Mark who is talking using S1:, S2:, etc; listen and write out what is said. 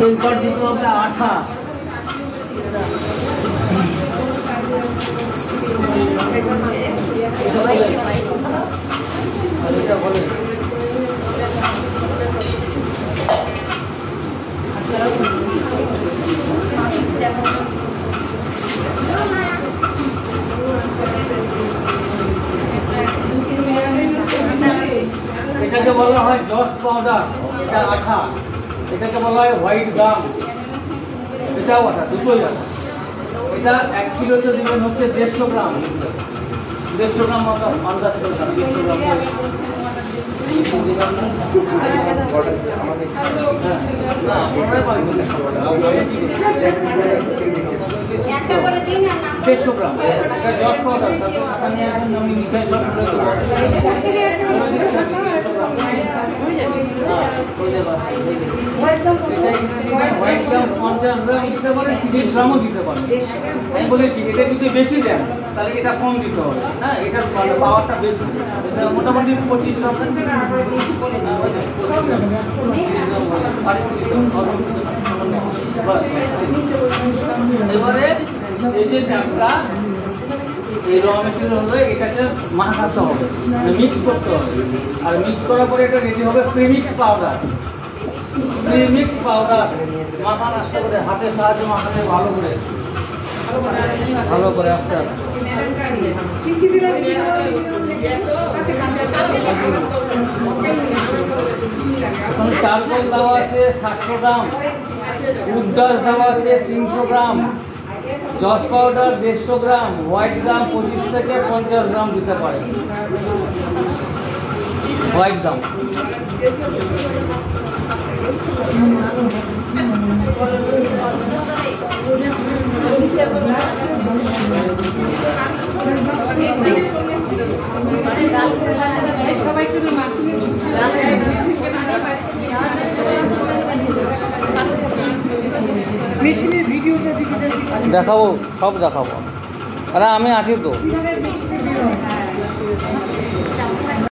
S1: এইবার দিতে হবে আঠা। আর এটা বলে এটাকে বলা হয় জস পাউডার, এটা আঠা। এটাকে বলা হয় হোয়াইট গাম, এটাও আঠা, দুটোই আঠা। এটা 1 কিলোতে দিবেন হচ্ছে 150 গ্রাম, 150 গ্রাম মতো আন্দাজ করে 150 গ্রাম আমি বলেছি এটা যদি বেশি দেন তাহলে এটা কম দিতে হবে। হ্যাঁ, এটার পাওয়ারটা বেশি, মোটামুটি 25 গ্রাম। এবারে এই যে চাপটা এই র মেটেরিয়াল হবে, এটাকে মাখাতে হবে, মিক্স করতে হবে। আর মিক্স করার পরে এটা রেডি হবে প্রিমিক্স পাউডার। প্রিমিক্স পাউডার মাখানো আস্তে করে, হাতের সাহায্যে মাখাতে ভালো করে আস্তে আস্তে। এখন চারকোল দেওয়া আছে 700 গ্রাম, উডডাস দেওয়া আছে 300 গ্রাম, জস পাউডার 150 গ্রাম, হোয়াইট গাম 25 থেকে 50 গ্রাম দিতে পারে। হোয়াইট গাম দেখাবো, সব দেখাবো। আরে আমি আছি তো।